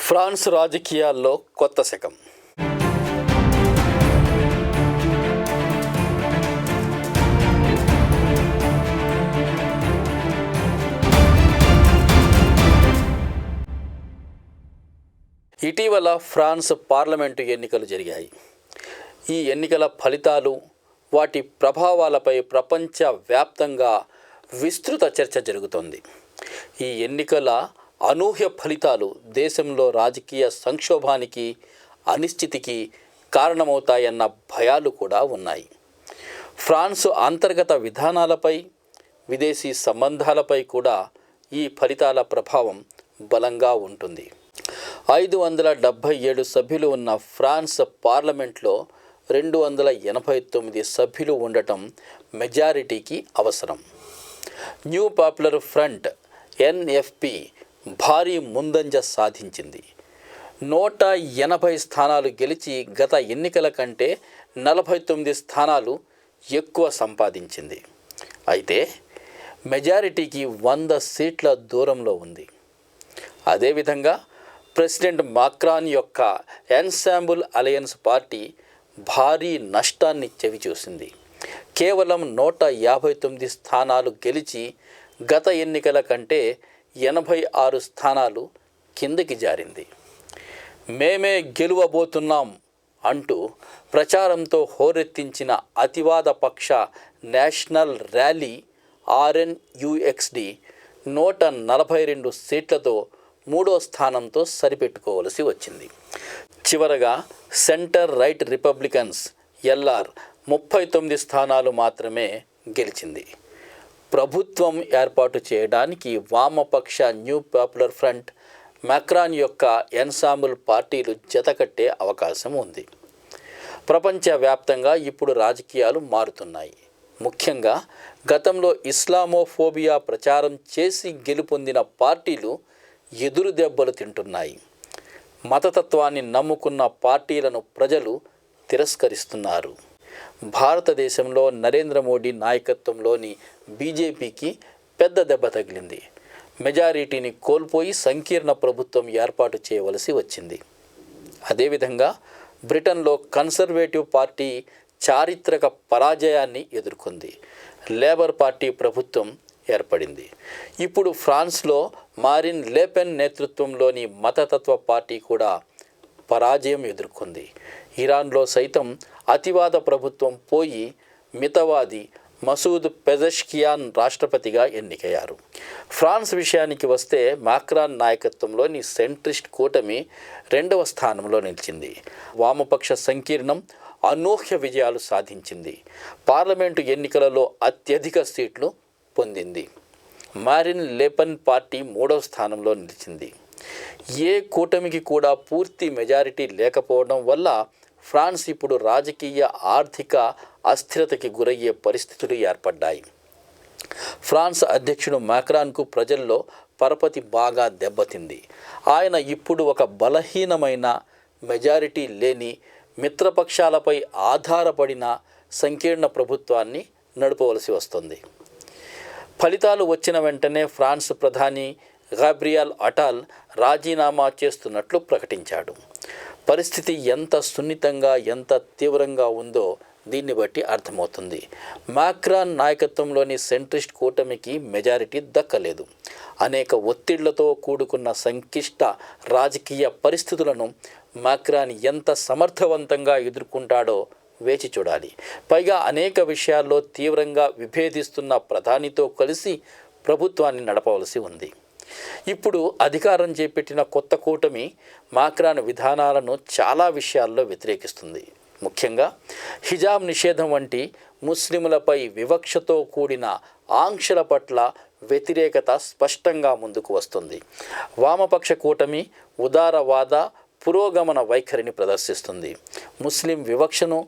France రాజకీయాల్లో కొత్త శకం. ఇటీవల ఫ్రాన్స్ పార్లమెంటు ఎన్నికలు జరిగాయి. ఈ ఎన్నికల ఫలితాలు, వాటి ప్రభావాలపై ప్రపంచవ్యాప్తంగా విస్తృత చర్చ జరుగుతోంది. ఈ ఎన్నికల అనూహ్య ఫలితాలు దేశంలో రాజకీయ సంక్షోభానికి, అనిశ్చితికి కారణమవుతాయన్న భయాలు కూడా ఉన్నాయి. ఫ్రాన్స్ అంతర్గత విధానాలపై, విదేశీ సంబంధాలపై కూడా ఈ ఫలితాల ప్రభావం బలంగా ఉంటుంది. 577 సభ్యులు ఉన్న ఫ్రాన్స్ పార్లమెంట్లో 289 సభ్యులు ఉండటం మెజారిటీకి అవసరం. న్యూ పాపులర్ ఫ్రంట్ ఎన్ఎఫ్పి భారీ ముందంజ సాధించింది. 180 స్థానాలు గెలిచి గత ఎన్నికల కంటే 49 స్థానాలు ఎక్కువ సంపాదించింది. అయితే మెజారిటీకి 100 సీట్ల దూరంలో ఉంది. అదేవిధంగా ప్రెసిడెంట్ మాక్రాన్ యొక్క ఎన్సాంబుల్ అలయన్స్ పార్టీ భారీ నష్టాన్ని చవిచూసింది. కేవలం 159 స్థానాలు గెలిచి గత ఎన్నికల కంటే 86 స్థానాలు కిందకి జారింది. మేమే గెలువబోతున్నాం అంటూ ప్రచారంతో హోరెత్తించిన అతివాద పక్ష నేషనల్ ర్యాలీ ఆర్ఎన్యుఎక్స్డి 142 సీట్లతో 3వ స్థానంతో సరిపెట్టుకోవలసి వచ్చింది. చివరగా సెంటర్ రైట్ రిపబ్లికన్స్ ఎల్ఆర్ 39 స్థానాలు మాత్రమే గెలిచింది. ప్రభుత్వం ఏర్పాటు చేయడానికి వామపక్ష న్యూ పాపులర్ ఫ్రంట్, మాక్రాన్ యొక్క ఎన్సాంబుల్ పార్టీలు జతకట్టే అవకాశం ఉంది. ప్రపంచవ్యాప్తంగా ఇప్పుడు రాజకీయాలు మారుతున్నాయి. ముఖ్యంగా గతంలో ఇస్లామోఫోబియా ప్రచారం చేసి గెలుపొందిన పార్టీలు ఎదురు దెబ్బలు తింటున్నాయి. మతతత్వాన్ని నమ్ముకున్న పార్టీలను ప్రజలు తిరస్కరిస్తున్నారు. భారతదేశంలో నరేంద్ర మోడీ నాయకత్వంలోని బీజేపీకి పెద్ద దెబ్బ తగిలింది. మెజారిటీని కోల్పోయి సంకీర్ణ ప్రభుత్వం ఏర్పాటు చేయవలసి వచ్చింది. అదేవిధంగా బ్రిటన్లో కన్సర్వేటివ్ పార్టీ చారిత్రక పరాజయాన్ని ఎదుర్కొంది. లేబర్ పార్టీ ప్రభుత్వం ఏర్పడింది. ఇప్పుడు ఫ్రాన్స్లో మారిన్ లేపెన్ నేతృత్వంలోని మతతత్వ పార్టీ కూడా పరాజయం ఎదుర్కొంది. ఇరాన్లో సైతం అతివాద ప్రభుత్వం పోయి మితవాది మసూద్ పెజెష్కియాన్ రాష్ట్రపతిగా ఎన్నికయ్యారు. ఫ్రాన్స్ విషయానికి వస్తే మాక్రాన్ నాయకత్వంలోని సెంట్రిస్ట్ కూటమి 2వ స్థానంలో నిలిచింది. వామపక్ష సంకీర్ణం అనూహ్య విజయాలు సాధించింది. పార్లమెంటు ఎన్నికలలో అత్యధిక సీట్లు పొందింది. మారిన్ లేపెన్ పార్టీ 3వ స్థానంలో నిలిచింది. ఏ కూటమికి కూడా పూర్తి మెజారిటీ లేకపోవడం వల్ల ఫ్రాన్స్ ఇప్పుడు రాజకీయ, ఆర్థిక అస్థిరతకి గురయ్యే పరిస్థితులు ఏర్పడ్డాయి. ఫ్రాన్స్ అధ్యక్షుడు మాక్రాన్కు ప్రజల్లో పరపతి బాగా దెబ్బతింది. ఆయన ఇప్పుడు ఒక బలహీనమైన, మెజారిటీ లేని, మిత్రపక్షాలపై ఆధారపడిన సంకీర్ణ ప్రభుత్వాన్ని నడపవలసి వస్తుంది. ఫలితాలు వచ్చిన వెంటనే ఫ్రాన్స్ ప్రధాని గాబ్రియల్ అటాల్ రాజీనామా చేస్తున్నట్లు ప్రకటించాడు. పరిస్థితి ఎంత సున్నితంగా, ఎంత తీవ్రంగా ఉందో దీన్ని బట్టి అర్థమవుతుంది. మాక్రాన్ నాయకత్వంలోని సెంట్రిస్ట్ కూటమికి మెజారిటీ దక్కలేదు. అనేక ఒత్తిళ్లతో కూడుకున్న సంక్లిష్ట రాజకీయ పరిస్థితులను మాక్రాన్ ఎంత సమర్థవంతంగా ఎదుర్కొంటాడో వేచి చూడాలి. పైగా అనేక విషయాల్లో తీవ్రంగా విభేదిస్తున్న ప్రధానితో కలిసి ప్రభుత్వాన్ని నడపవలసి ఉంది. ఇప్పుడు అధికారం చేపట్టిన కొత్త కూటమి మాక్రాన్ విధానాలను చాలా విషయాల్లో వ్యతిరేకిస్తుంది. ముఖ్యంగా హిజాబ్ నిషేధం వంటి ముస్లింలపై వివక్షతో కూడిన ఆంక్షల పట్ల వ్యతిరేకత స్పష్టంగా ముందుకు వస్తుంది. వామపక్ష కూటమి ఉదారవాద, పురోగమన వైఖరిని ప్రదర్శిస్తుంది. ముస్లిం వివక్షను,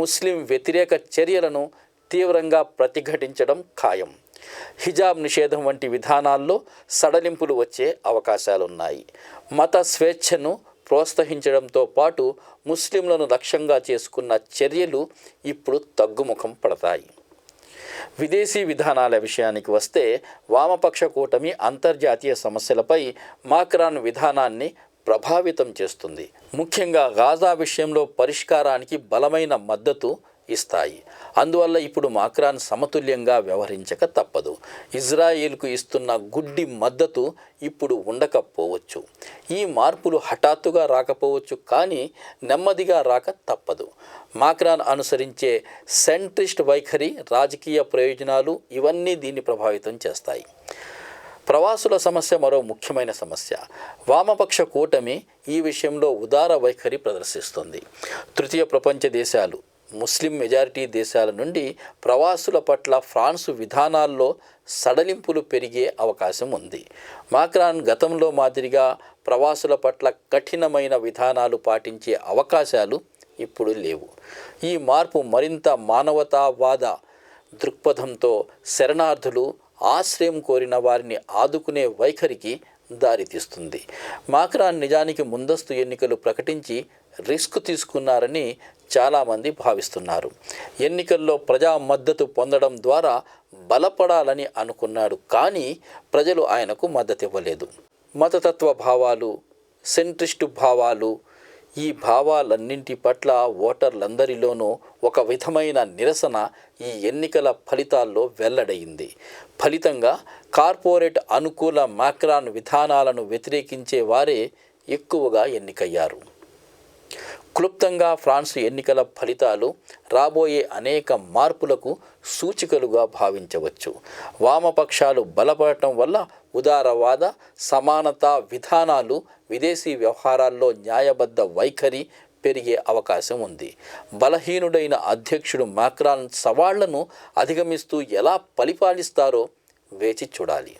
ముస్లిం వ్యతిరేక చర్యలను తీవ్రంగా ప్రతిఘటించడం ఖాయం. హిజాబ్ నిషేధం వంటి విధానాల్లో సడలింపులు వచ్చే అవకాశాలున్నాయి. మత స్వేచ్ఛను ప్రోత్సహించడంతో పాటు ముస్లింలను లక్ష్యంగా చేసుకున్న చర్యలు ఇప్పుడు తగ్గుముఖం పడతాయి. విదేశీ విధానాల విషయానికి వస్తే వామపక్ష కూటమి అంతర్జాతీయ సమస్యలపై మాక్రాన్ విధానాన్ని ప్రభావితం చేస్తుంది. ముఖ్యంగా గాజా విషయంలో పరిష్కారానికి బలమైన మద్దతు ఇస్తాయి. అందువల్ల ఇప్పుడు మాక్రాన్ సమతుల్యంగా వ్యవహరించక తప్పదు. ఇజ్రాయెల్కు ఇస్తున్న గుడ్డి మద్దతు ఇప్పుడు ఉండకపోవచ్చు. ఈ మార్పులు హఠాత్తుగా రాకపోవచ్చు, కానీ నెమ్మదిగా రాక తప్పదు. మాక్రాన్ అనుసరించే సెంట్రిస్ట్ వైఖరి, రాజకీయ ప్రయోజనాలు ఇవన్నీ దీన్ని ప్రభావితం చేస్తాయి. ప్రవాసుల సమస్య మరో ముఖ్యమైన సమస్య. వామపక్ష కూటమి ఈ విషయంలో ఉదార వైఖరి ప్రదర్శిస్తుంది. తృతీయ ప్రపంచ దేశాలు, ముస్లిం మెజారిటీ దేశాల నుండి ప్రవాసుల పట్ల ఫ్రాన్సు విధానాల్లో సడలింపులు పెరిగే అవకాశం ఉంది. మాక్రాన్ గతంలో మాదిరిగా ప్రవాసుల పట్ల కఠినమైన విధానాలు పాటించే అవకాశాలు ఇప్పుడు లేవు. ఈ మార్పు మరింత మానవతావాద దృక్పథంతో శరణార్థులు, ఆశ్రయం కోరిన వారిని ఆదుకునే వైఖరికి దారితీస్తుంది. మాక్రాన్ నిజానికి ముందస్తు ఎన్నికలు ప్రకటించి రిస్క్ తీసుకున్నారని చాలామంది భావిస్తున్నారు. ఎన్నికల్లో ప్రజా మద్దతు పొందడం ద్వారా బలపడాలని అనుకున్నాడు, కానీ ప్రజలు ఆయనకు మద్దతు ఇవ్వలేదు. మతతత్వ భావాలు, సెంట్రిస్టు భావాలు, ఈ భావాలన్నింటి పట్ల ఓటర్లందరిలోనూ ఒక విధమైన నిరసన ఈ ఎన్నికల ఫలితాల్లో వెల్లడైంది. ఫలితంగా కార్పొరేట్ అనుకూల మాక్రాన్ విధానాలను వ్యతిరేకించే వారే ఎక్కువగా ఎన్నికయ్యారు. క్లుప్తంగా ఫ్రాన్స్ ఎన్నికల ఫలితాలు రాబోయే అనేక మార్పులకు సూచికలుగా భావించవచ్చు. వామపక్షాలు బలపడటం వల్ల ఉదారవాద, సమానతా విధానాలు, విదేశీ వ్యవహారాల్లో న్యాయబద్ధ వైఖరి పెరిగే అవకాశం ఉంది. బలహీనుడైన అధ్యక్షుడు మాక్రాన్ సవాళ్లను అధిగమిస్తూ ఎలా పరిపాలిస్తారో వేచి చూడాలి.